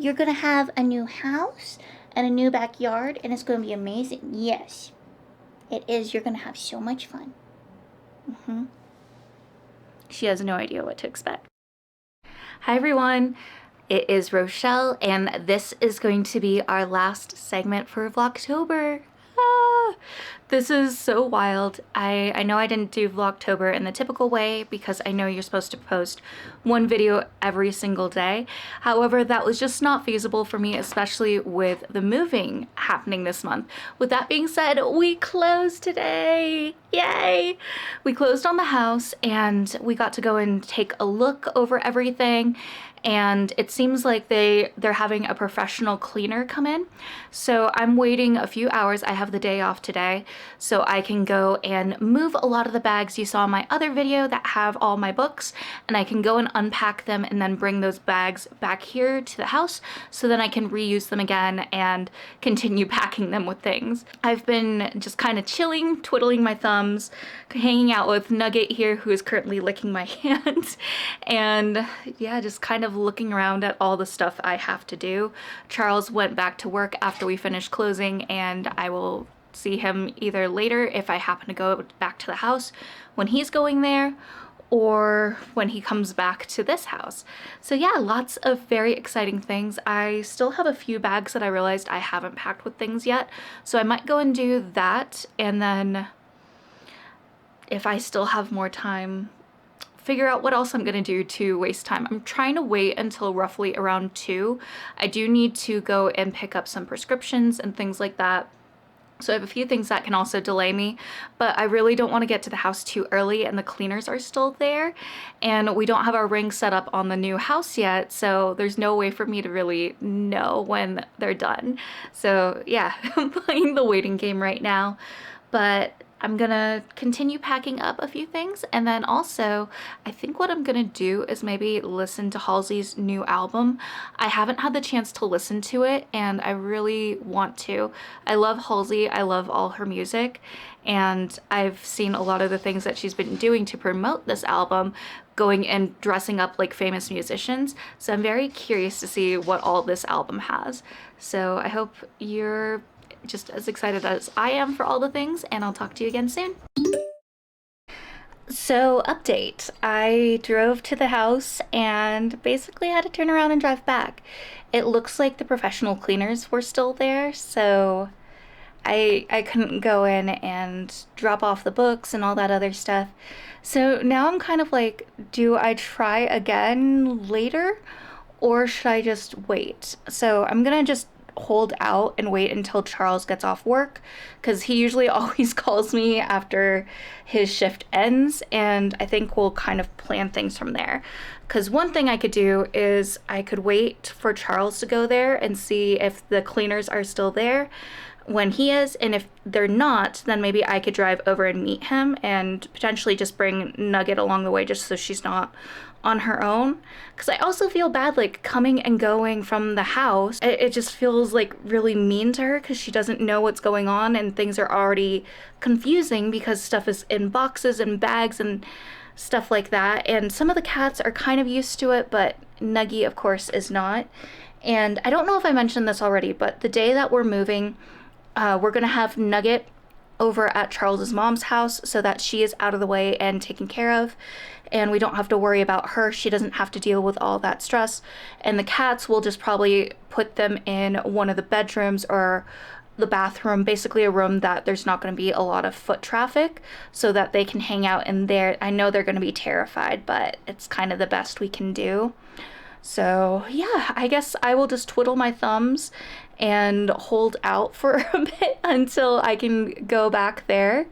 You're gonna have a new house and a new backyard, and it's gonna be amazing. Yes, it is. You're gonna have so much fun. She has no idea what to expect. Hi everyone, it is Rochelle, and this is going to be our last segment for Vlogtober. This is so wild. I know I didn't do Vlogtober in the typical way because I know you're supposed to post one video every single day. However, that was just not feasible for me, especially with the moving happening this month. With that being said, we closed today. Yay! We closed on the house and we got to go and take a look over everything. And it seems like they're having a professional cleaner come in. So I'm waiting a few hours. I have the day off today, so I can go and move a lot of the bags you saw in my other video that have all my books, and I can go and unpack them and then bring those bags back here to the house so then I can reuse them again and continue packing them with things. I've been just kind of chilling, twiddling my thumbs, hanging out with Nugget here, who is currently licking my hand, and yeah, just kind of looking around at all the stuff I have to do. Charles went back to work after we finished closing, and I will see him either later if I happen to go back to the house when he's going there, or when he comes back to this house. So yeah, lots of very exciting things. I still have a few bags that I realized I haven't packed with things yet, so I might go and do that, and then if I still have more time, figure out what else I'm gonna do to waste time. I'm trying to wait until roughly around 2. I do need to go and pick up some prescriptions and things like that. So I have a few things that can also delay me, but I really don't want to get to the house too early, and the cleaners are still there, and we don't have our ring set up on the new house yet, so there's no way for me to really know when they're done. So yeah, I'm playing the waiting game right now, but I'm gonna continue packing up a few things, and then also I think what I'm gonna do is maybe listen to Halsey's new album. I haven't had the chance to listen to it, and I really want to. I love Halsey, I love all her music, and I've seen a lot of the things that she's been doing to promote this album, going and dressing up like famous musicians, so I'm very curious to see what all this album has. So I hope you're just as excited as I am for all the things, and I'll talk to you again soon. So update, I drove to the house and basically had to turn around and drive back. It looks like the professional cleaners were still there, so I couldn't go in and drop off the books and all that other stuff. So now I'm kind of like, do I try again later, or should I just wait? So I'm gonna just hold out and wait until Charles gets off work, because he usually always calls me after his shift ends, and I think we'll kind of plan things from there. Because one thing I could do is I could wait for Charles to go there and see if the cleaners are still there when he is, and if they're not, then maybe I could drive over and meet him and potentially just bring Nugget along the way just so she's not on her own. Because I also feel bad like coming and going from the house. It just feels like really mean to her because she doesn't know what's going on, and things are already confusing because stuff is in boxes and bags and stuff like that. And some of the cats are kind of used to it, but Nuggie of course is not. And I don't know if I mentioned this already, but the day that we're moving, we're gonna have Nugget over at Charles's mom's house so that she is out of the way and taken care of, and we don't have to worry about her. She doesn't have to deal with all that stress. And the cats, will just probably put them in one of the bedrooms or the bathroom, basically a room that there's not going to be a lot of foot traffic, so that they can hang out in there. I know they're going to be terrified, but it's kind of the best we can do. So yeah, I guess I will just twiddle my thumbs and hold out for a bit until I can go back there.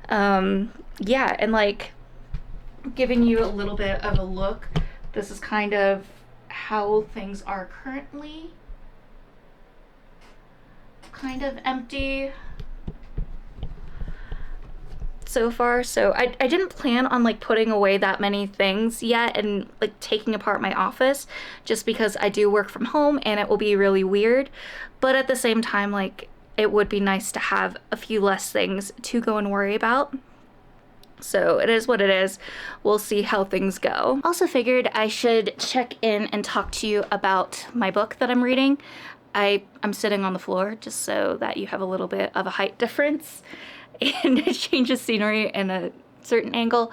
Yeah, and like giving you a little bit of a look, this is kind of how things are currently. Kind of empty so far. So I didn't plan on like putting away that many things yet and like taking apart my office, just because I do work from home and it will be really weird. But at the same time, like, it would be nice to have a few less things to go and worry about. So it is what it is. We'll see how things go. Also figured I should check in and talk to you about my book that I'm reading. I'm sitting on the floor just so that you have a little bit of a height difference and a change of scenery in a certain angle.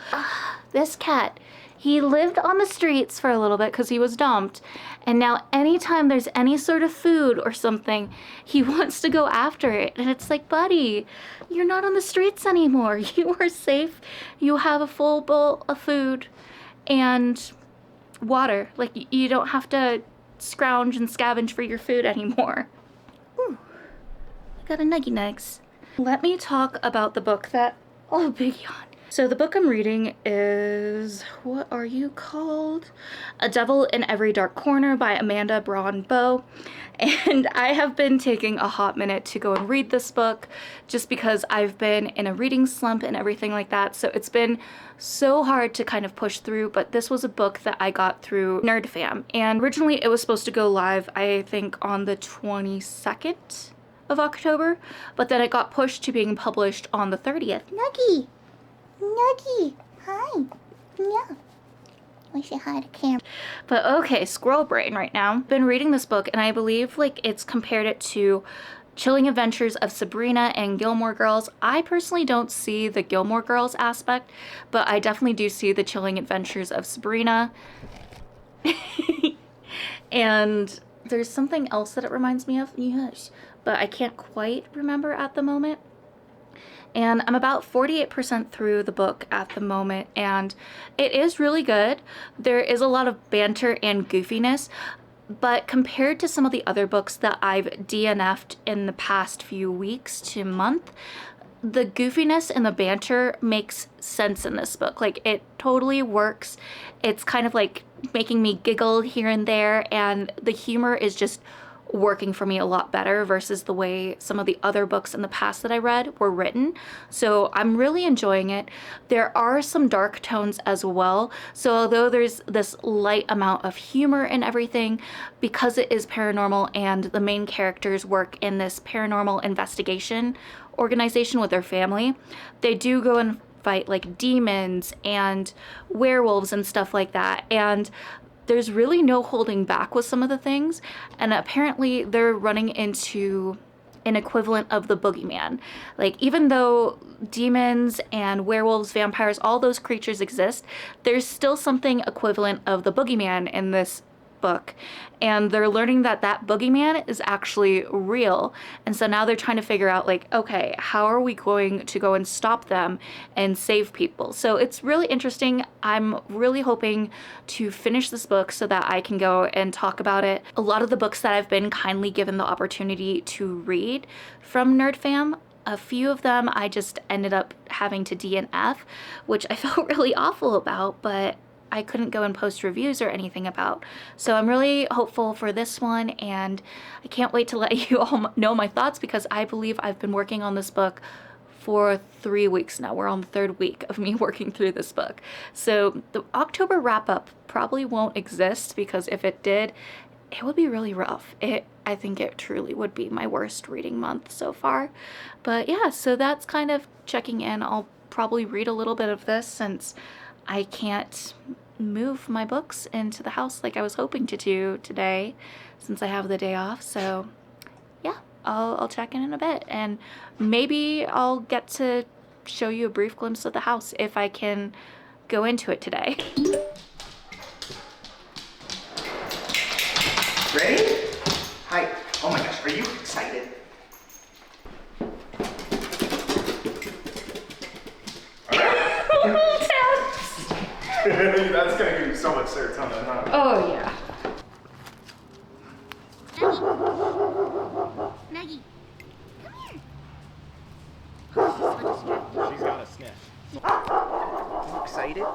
This cat, he lived on the streets for a little bit because he was dumped, and now anytime there's any sort of food or something, he wants to go after it. And it's like, buddy, you're not on the streets anymore. You are safe. You have a full bowl of food and water. Like, you don't have to scrounge and scavenge for your food anymore. Ooh, I got a nuggy nugs. Let me talk about the book that, oh, big yawn. So the book I'm reading is, what are you called? A Devil in Every Dark Corner by Amanda Braun Bowe. And I have been taking a hot minute to go and read this book just because I've been in a reading slump and everything like that. So it's been so hard to kind of push through, but this was a book that I got through NerdFam. And originally it was supposed to go live, I think, on the 22nd of October, but then it got pushed to being published on the 30th. Nuggy! Nuggy! Hi! Yeah. I say hi to camera. But okay, squirrel brain right now. Been reading this book and I believe like it's compared it to Chilling Adventures of Sabrina and Gilmore Girls. I personally don't see the Gilmore Girls aspect, but I definitely do see the Chilling Adventures of Sabrina. And there's something else that it reminds me of. Yes, but I can't quite remember at the moment. And I'm about 48% through the book at the moment, and it is really good. There is a lot of banter and goofiness, but compared to some of the other books that I've DNF'd in the past few weeks to month, the goofiness and the banter makes sense in this book. Like, it totally works. It's kind of like making me giggle here and there, and the humor is just working for me a lot better versus the way some of the other books in the past that I read were written. So I'm really enjoying it. There are some dark tones as well. So although there's this light amount of humor and everything, because it is paranormal and the main characters work in this paranormal investigation organization with their family, they do go and fight like demons and werewolves and stuff like that. And there's really no holding back with some of the things, and apparently they're running into an equivalent of the boogeyman. Like, even though demons and werewolves, vampires, all those creatures exist, there's still something equivalent of the boogeyman in this book, and they're learning that that boogeyman is actually real. And so now they're trying to figure out, like, okay, how are we going to go and stop them and save people? So it's really interesting. I'm really hoping to finish this book so that I can go and talk about it. A lot of the books that I've been kindly given the opportunity to read from NerdFam, a few of them I just ended up having to DNF, which I felt really awful about, but I couldn't go and post reviews or anything about. So I'm really hopeful for this one, and I can't wait to let you all know my thoughts because I believe I've been working on this book for 3 weeks now. We're on the 3rd week of me working through this book. So the October wrap-up probably won't exist because if it did, it would be really rough. I think it truly would be my worst reading month so far. But yeah, so that's kind of checking in. I'll probably read a little bit of this since I can't move my books into the house like I was hoping to do today since I have the day off. So yeah, I'll check in a bit, and maybe I'll get to show you a brief glimpse of the house if I can go into it today. Ready? Hi. Oh my gosh, are you excited? That's gonna give you so much serotonin, huh? Oh yeah. Maggie, come here. She's got a sniff. You excited?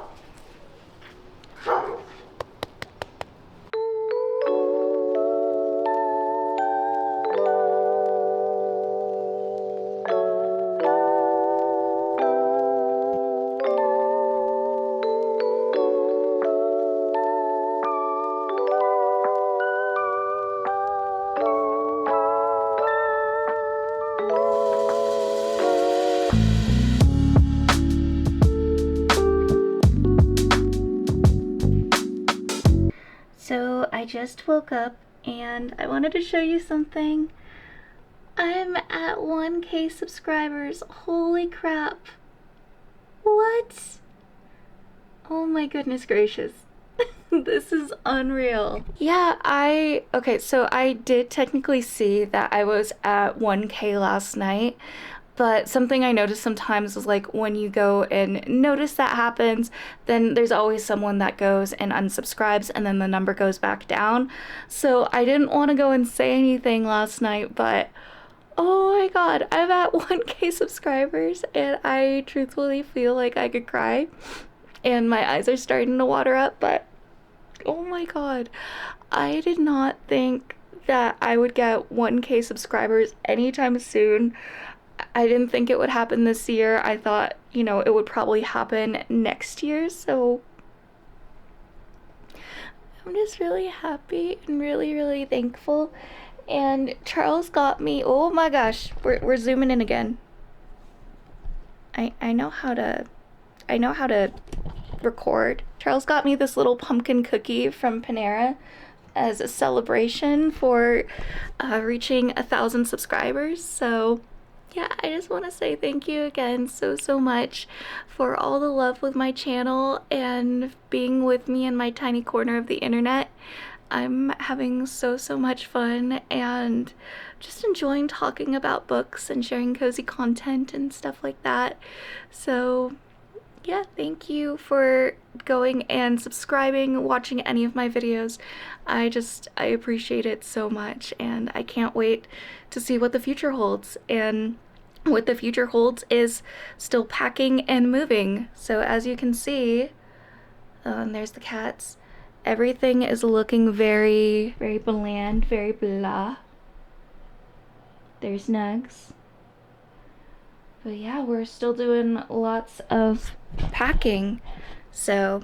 just woke up and I wanted to show you something. I'm at 1K subscribers. Holy crap. What? Oh my goodness gracious. This is unreal. Yeah, okay, so I did technically see that I was at 1K last night, but something I noticed sometimes is like when you go and notice that happens, then there's always someone that goes and unsubscribes and then the number goes back down. So I didn't want to go and say anything last night, but oh my god, I'm at 1K subscribers and I truthfully feel like I could cry and my eyes are starting to water up, but oh my god, I did not think that I would get 1K subscribers anytime soon. I didn't think it would happen this year. I thought, you know, it would probably happen next year, so I'm just really happy and really thankful. And Charles got me, oh my gosh, we're zooming in again. I know how to record. Charles got me this little pumpkin cookie from Panera as a celebration for reaching 1,000 subscribers. So yeah, I just want to say thank you again so much for all the love with my channel and being with me in my tiny corner of the internet. I'm having so much fun and just enjoying talking about books and sharing cozy content and stuff like that. So yeah, thank you for going and subscribing, watching any of my videos. I appreciate it so much and I can't wait to see what the future holds. And what the future holds is still packing and moving. So as you can see, and there's the cats. Everything is looking very bland, very blah. There's Nugs. But yeah, we're still doing lots of packing. So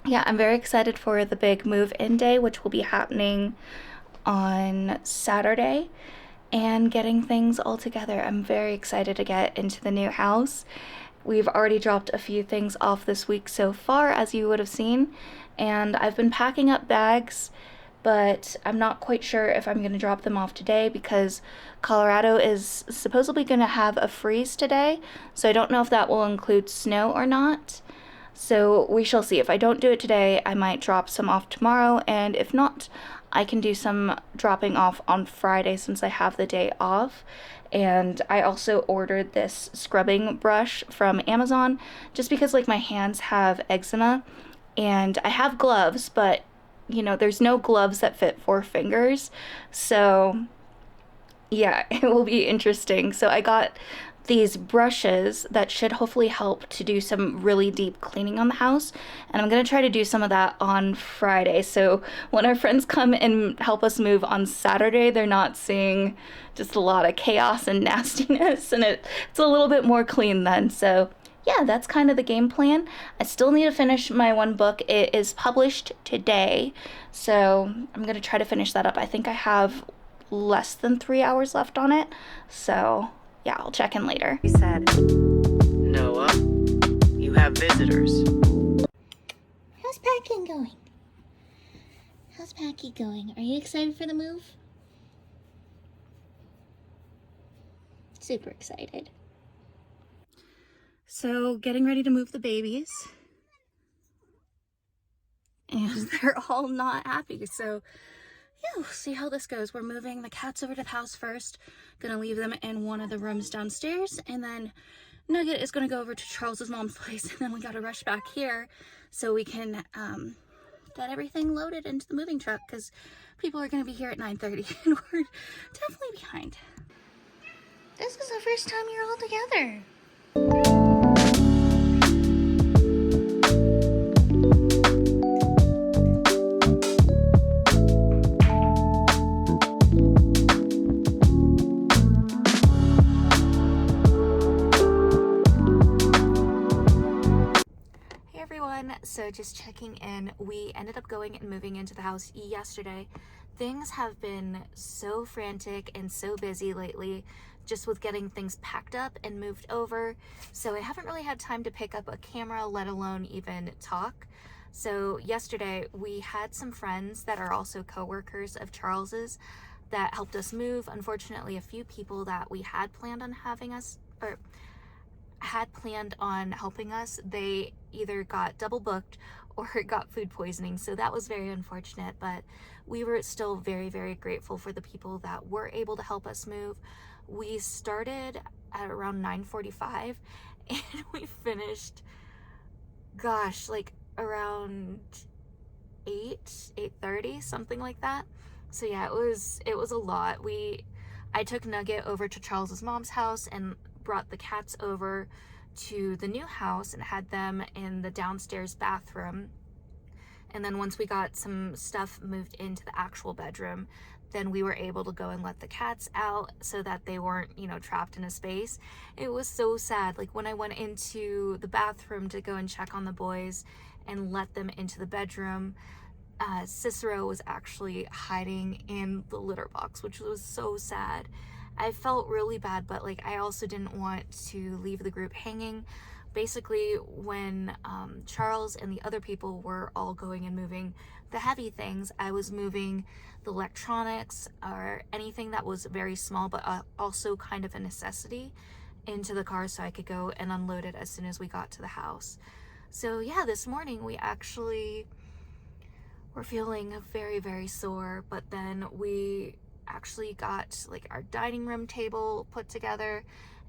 yeah, I'm very excited for the big move-in day, which will be happening on Saturday, and getting things all together. I'm very excited to get into the new house. We've already dropped a few things off this week so far, as you would have seen, and I've been packing up bags, but I'm not quite sure if I'm going to drop them off today because Colorado is supposedly going to have a freeze today, so I don't know if that will include snow or not. So we shall see. If I don't do it today, I might drop some off tomorrow, and if not, I can do some dropping off on Friday since I have the day off. And I also ordered this scrubbing brush from Amazon just because like my hands have eczema and I have gloves, but you know, there's no gloves that fit 4 fingers. So yeah, it will be interesting. So I got these brushes that should hopefully help to do some really deep cleaning on the house, and I'm gonna try to do some of that on Friday. So when our friends come and help us move on Saturday, they're not seeing just a lot of chaos and nastiness, and it's a little bit more clean then. So yeah, that's kind of the game plan. I still need to finish my one book. It is published today, so I'm gonna try to finish that up. I think I have less than 3 hours left on it, so yeah, I'll check in later. He said, Noah, you have visitors. How's packing going? How's Packy going? Are you excited for the move? Super excited. so getting ready to move the babies, and they're all not happy. So yeah, we'll see how this goes. We're moving the cats over to the house first. Gonna leave them in one of the rooms downstairs, and then Nugget is gonna go over to Charles's mom's place, and then we gotta rush back here so we can get everything loaded into the moving truck because people are gonna be here at 9:30 and we're definitely behind. This is the first time you're all together. So just checking in, we ended up going and moving into the house yesterday. Things have been so frantic and so busy lately, just with getting things packed up and moved over. So I haven't really had time to pick up a camera, let alone even talk. So yesterday we had some friends that are also co-workers of Charles's that helped us move. Unfortunately, a few people that we had planned on having us, or had planned on helping us, they either got double booked or got food poisoning, so that was very unfortunate. But we were still very, very grateful for the people that were able to help us move. We started at around 9:45 and we finished, gosh, like around 8:30, something like that. So yeah, it was a lot. I took Nugget over to Charles's mom's house and brought the cats over to the new house and had them in the downstairs bathroom. And then once we got some stuff moved into the actual bedroom, then we were able to go and let the cats out so that they weren't, you know, trapped in a space. It was so sad. Like when I went into the bathroom to go and check on the boys and let them into the bedroom, Cicero was actually hiding in the litter box, which was so sad. I felt really bad, but like I also didn't want to leave the group hanging. Basically, when Charles and the other people were all going and moving the heavy things, I was moving the electronics or anything that was very small but also kind of a necessity into the car so I could go and unload it as soon as we got to the house. So yeah, this morning we actually were feeling very, very sore, but then we actually got like our dining room table put together,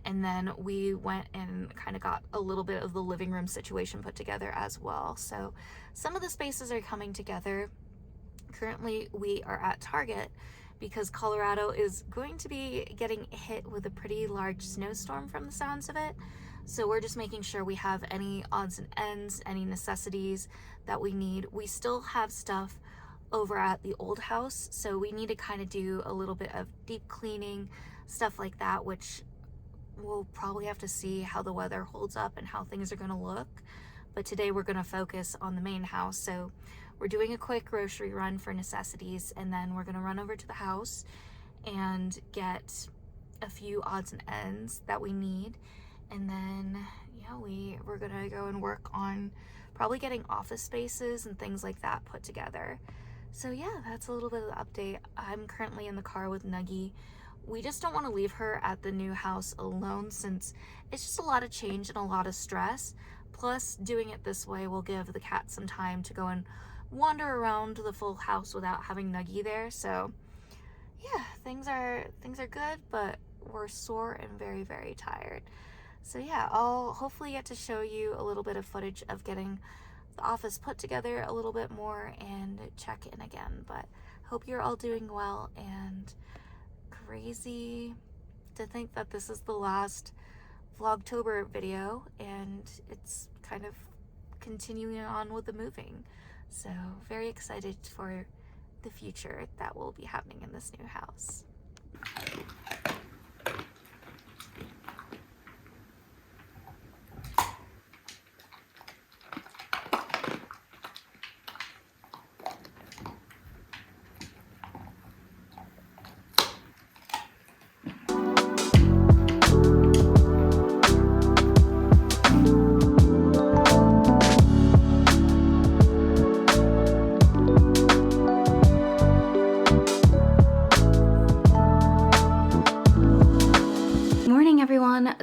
and then we went and kind of got a little bit of the living room situation put together as well. So some of the spaces are coming together. Currently we are at Target because Colorado is going to be getting hit with a pretty large snowstorm from the sounds of it. So we're just making sure we have any odds and ends, any necessities that we need. We still have stuff over at the old house, so we need to kind of do a little bit of deep cleaning, stuff like that, which we'll probably have to see how the weather holds up and how things are going to look. But today we're going to focus on the main house. So we're doing a quick grocery run for necessities, and then we're going to run over to the house and get a few odds and ends that we need. And then yeah, we're going to go and work on probably getting office spaces and things like that put together. So yeah, that's a little bit of the update. I'm currently in the car with Nuggie. We just don't want to leave her at the new house alone since it's just a lot of change and a lot of stress. Plus, doing it this way will give the cat some time to go and wander around the full house without having Nuggie there. So yeah, things are good, but we're sore and very, very tired. So yeah, I'll hopefully get to show you a little bit of footage of getting the office put together a little bit more and check in again. But hope you're all doing well, and crazy to think that this is the last Vlogtober video and it's kind of continuing on with the moving. So very excited for the future that will be happening in this new house.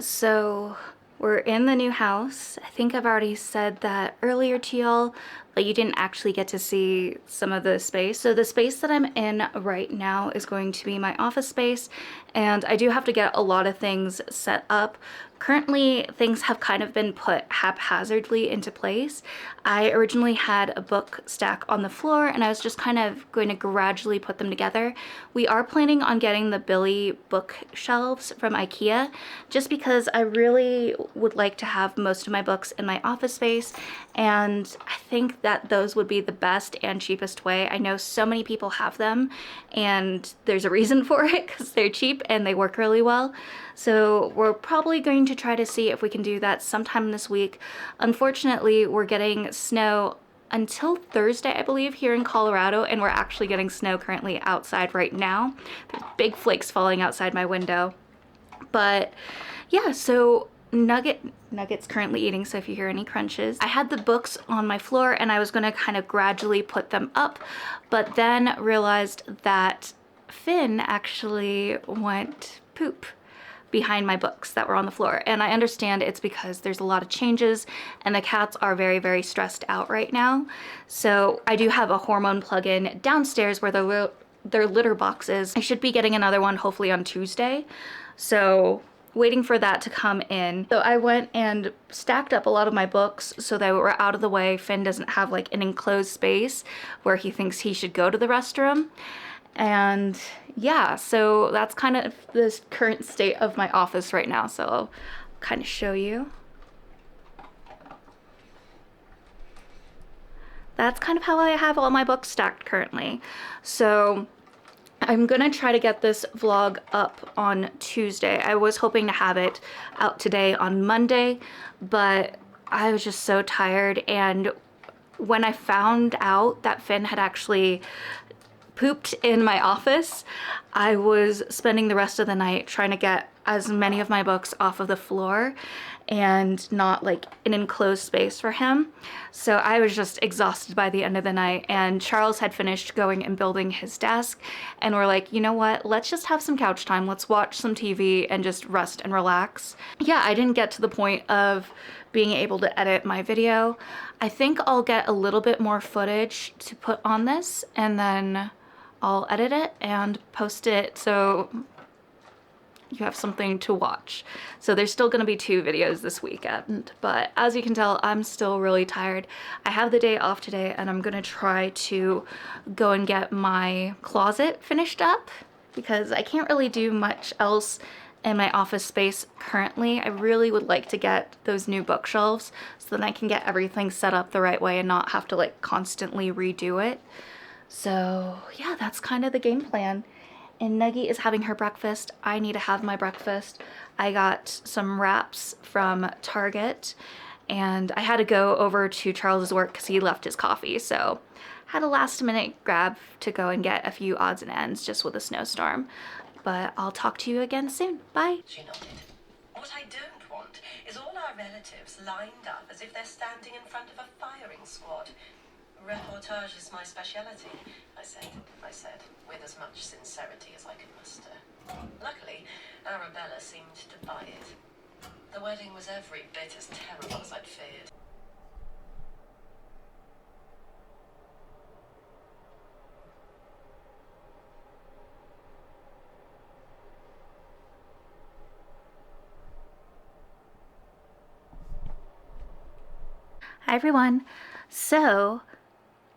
So we're in the new house. I think I've already said that earlier to y'all, but you didn't actually get to see some of the space. So the space that I'm in right now is going to be my office space, and I do have to get a lot of things set up. Currently, things have kind of been put haphazardly into place. I originally had a book stack on the floor, and I was just kind of going to gradually put them together. We are planning on getting the Billy bookshelves from IKEA, just because I really would like to have most of my books in my office space, and I think that those would be the best and cheapest way. I know so many people have them, and there's a reason for it, because they're cheap and they work really well. So we're probably going to try to see if we can do that sometime this week. Unfortunately, we're getting snow until Thursday, I believe, here in Colorado, and we're actually getting snow currently outside right now. There's big flakes falling outside my window. But yeah, so Nugget's currently eating, so if you hear any crunches. I had the books on my floor and I was gonna kind of gradually put them up, but then realized that Finn actually went poop behind my books that were on the floor. And I understand it's because there's a lot of changes and the cats are very, very stressed out right now. So I do have a hormone plug-in downstairs where their litter box is. I should be getting another one hopefully on Tuesday. So waiting for that to come in. So I went and stacked up a lot of my books so they were out of the way. Finn doesn't have like an enclosed space where he thinks he should go to the restroom. And yeah, so that's kind of the current state of my office right now. So I'll kind of show you. That's kind of how I have all my books stacked currently. So I'm gonna try to get this vlog up on Tuesday. I was hoping to have it out today on Monday, but I was just so tired. And when I found out that Finn had actually pooped in my office, I was spending the rest of the night trying to get as many of my books off of the floor and not like an enclosed space for him. So I was just exhausted by the end of the night, and Charles had finished going and building his desk, and we're like, you know what, let's just have some couch time, let's watch some TV and just rest and relax. Yeah, I didn't get to the point of being able to edit my video. I think I'll get a little bit more footage to put on this, and then I'll edit it and post it so you have something to watch. So there's still gonna be 2 videos this weekend, but as you can tell, I'm still really tired. I have the day off today and I'm gonna try to go and get my closet finished up because I can't really do much else in my office space currently. I really would like to get those new bookshelves so then I can get everything set up the right way and not have to like constantly redo it. So yeah, that's kind of the game plan. And Nugget is having her breakfast. I need to have my breakfast. I got some wraps from Target and I had to go over to Charles's work because he left his coffee. So had a last minute grab to go and get a few odds and ends just with a snowstorm. But I'll talk to you again soon. Bye. She nodded. What I don't want is all our relatives lined up as if they're standing in front of a firing squad. Reportage is my speciality, I said, with as much sincerity as I could muster. Luckily, Arabella seemed to buy it. The wedding was every bit as terrible as I'd feared. Hi everyone. So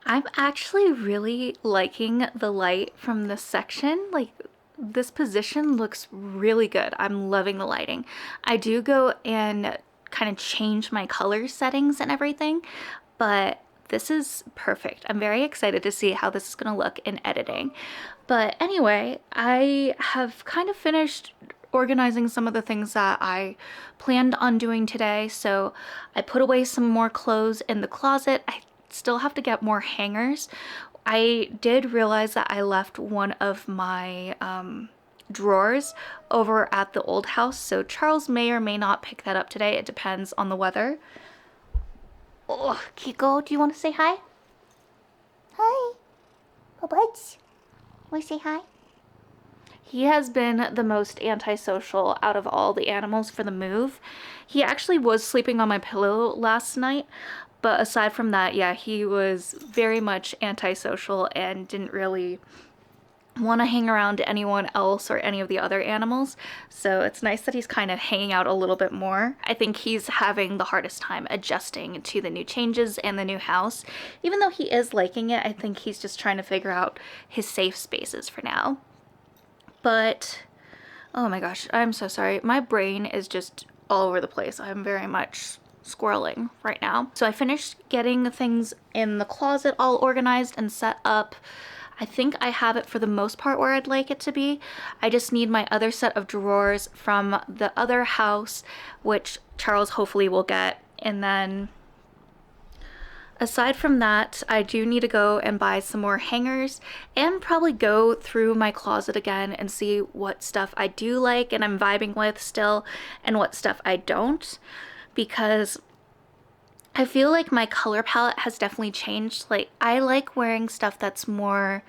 I'm actually really liking the light from this section. Like, this position looks really good. I'm loving the lighting. I do go and kind of change my color settings and everything, but this is perfect. I'm very excited to see how this is going to look in editing. But anyway, I have kind of finished organizing some of the things that I planned on doing today. So I put away some more clothes in the closet. I still have to get more hangers. I did realize that I left one of my drawers over at the old house, so Charles may or may not pick that up today. It depends on the weather. Oh, Kiko, do you want to say hi? Hi. Oh, buds. Want to say hi? He has been the most antisocial out of all the animals for the move. He actually was sleeping on my pillow last night, but aside from that, yeah, he was very much antisocial and didn't really want to hang around anyone else or any of the other animals. So it's nice that he's kind of hanging out a little bit more. I think he's having the hardest time adjusting to the new changes and the new house. Even though he is liking it, I think he's just trying to figure out his safe spaces for now. But, oh my gosh, I'm so sorry. My brain is just all over the place. I'm very much squirreling right now. So I finished getting things in the closet all organized and set up. I think I have it for the most part where I'd like it to be. I just need my other set of drawers from the other house, which Charles hopefully will get. And then Aside from that, I do need to go and buy some more hangers and probably go through my closet again and see what stuff I do like and I'm vibing with still and what stuff I don't, because I feel like my color palette has definitely changed. Like, I like wearing stuff that's more,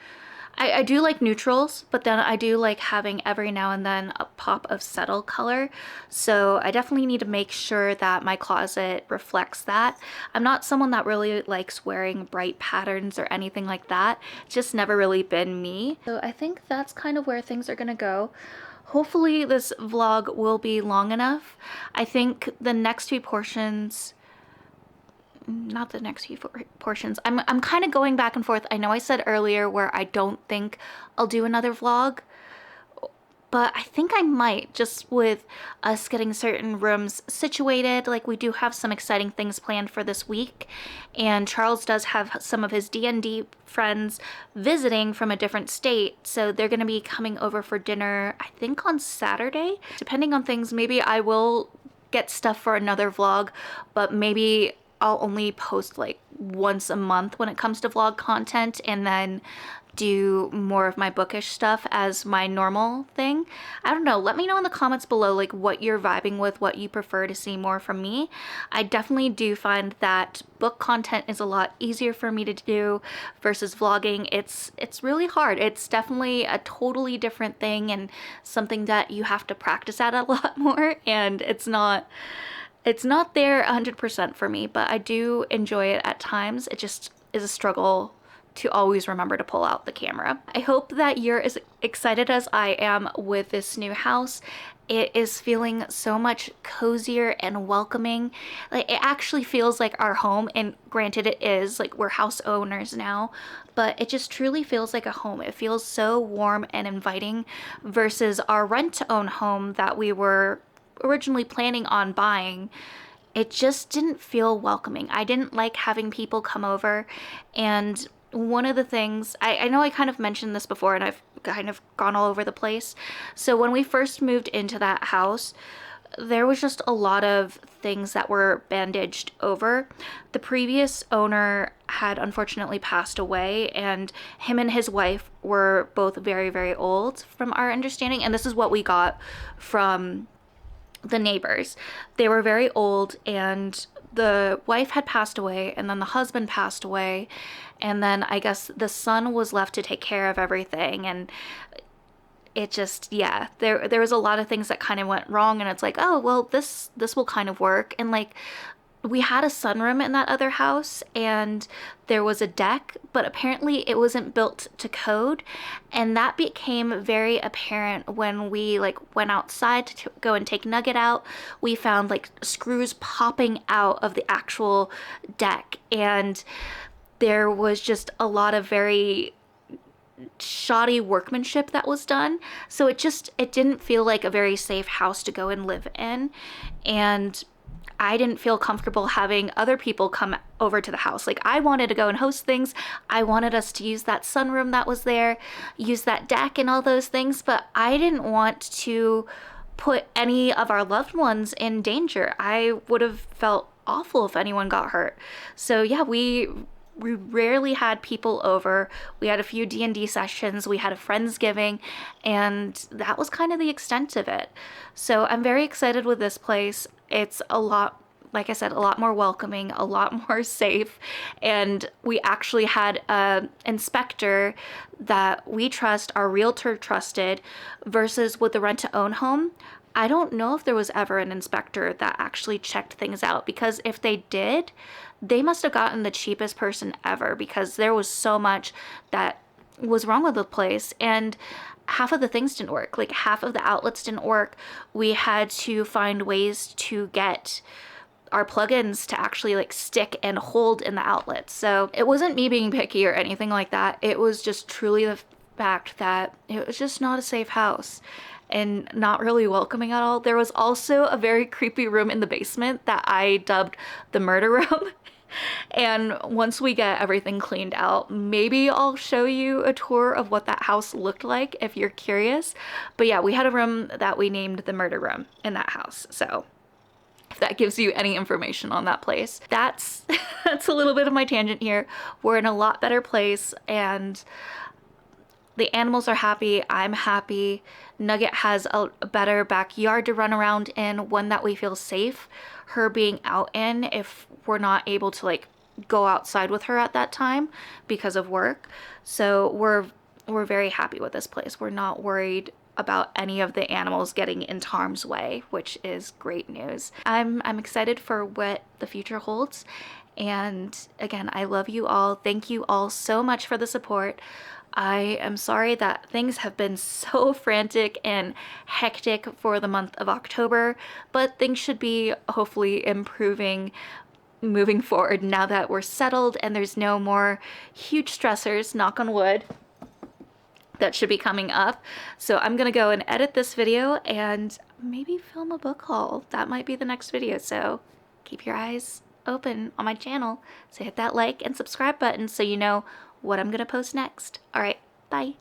I do like neutrals, but then I do like having every now and then a pop of subtle color. So I definitely need to make sure that my closet reflects that. I'm not someone that really likes wearing bright patterns or anything like that. It's just never really been me. So I think that's kind of where things are gonna go. Hopefully this vlog will be long enough. I think the next few portions, not the next few portions. I'm kind of going back and forth. I know I said earlier where I don't think I'll do another vlog, but I think I might, just with us getting certain rooms situated. Like, we do have some exciting things planned for this week, and Charles does have some of his D&D friends visiting from a different state, so they're going to be coming over for dinner, I think on Saturday. Depending on things, maybe I will get stuff for another vlog, but maybe I'll only post like once a month when it comes to vlog content, and then do more of my bookish stuff as my normal thing. I don't know. Let me know in the comments below like what you're vibing with, what you prefer to see more from me. I definitely do find that book content is a lot easier for me to do versus vlogging. It's really hard. It's definitely a totally different thing and something that you have to practice at a lot more, and it's not there 100% for me, but I do enjoy it at times. It just is a struggle to always remember to pull out the camera. I hope that you're as excited as I am with this new house. It is feeling so much cozier and welcoming. Like, it actually feels like our home, and granted it is, like, we're house owners now, but it just truly feels like a home. It feels so warm and inviting versus our rent-to-own home that we were originally planning on buying. It just didn't feel welcoming. I didn't like having people come over, and one of the things, I know I kind of mentioned this before and I've kind of gone all over the place. So when we first moved into that house, there was just a lot of things that were bandaged over. The previous owner had unfortunately passed away, and him and his wife were both very, very old from our understanding, and this is what we got from the neighbors. They were very old, and the wife had passed away, and then the husband passed away, and then I guess the son was left to take care of everything, and it just, yeah, there was a lot of things that kind of went wrong, and it's like, oh well, this will kind of work. And like, we had a sunroom in that other house, and there was a deck, but apparently it wasn't built to code, and that became very apparent when we like went outside to go and take Nugget out. We found like screws popping out of the actual deck, and there was just a lot of very shoddy workmanship that was done. So it didn't feel like a very safe house to go and live in, and I didn't feel comfortable having other people come over to the house. Like, I wanted to go and host things. I wanted us to use that sunroom that was there, use that deck and all those things, but I didn't want to put any of our loved ones in danger. I would have felt awful if anyone got hurt. So yeah, we rarely had people over. We had a few D&D sessions, we had a Friendsgiving, and that was kind of the extent of it. So I'm very excited with this place. It's a lot, like I said, a lot more welcoming, a lot more safe, and we actually had an inspector that we trust, our realtor trusted, versus with the rent-to-own home. I don't know if there was ever an inspector that actually checked things out, because if they did, they must have gotten the cheapest person ever, because there was so much that was wrong with the place, and half of the things didn't work. Like, half of the outlets didn't work. We had to find ways to get our plugins to actually like stick and hold in the outlets. So it wasn't me being picky or anything like that. It was just truly the fact that it was just not a safe house and not really welcoming at all. There was also a very creepy room in the basement that I dubbed the murder room. And once we get everything cleaned out, maybe I'll show you a tour of what that house looked like if you're curious. But yeah, we had a room that we named the murder room in that house. So if that gives you any information on that place. That's a little bit of my tangent here. We're in a lot better place, and the animals are happy. I'm happy. Nugget has a better backyard to run around in, one that we feel safe her being out in if we're not able to like go outside with her at that time because of work. So we're very happy with this place. We're not worried about any of the animals getting in harm's way, which is great news. I'm excited for what the future holds. And again, I love you all. Thank you all so much for the support. I am sorry that things have been so frantic and hectic for the month of October, but things should be hopefully improving moving forward now that we're settled and there's no more huge stressors, knock on wood, that should be coming up. So I'm gonna go and edit this video and maybe film a book haul. That might be the next video, so keep your eyes open on my channel. So hit that like and subscribe button so you know what I'm gonna post next. All right, bye.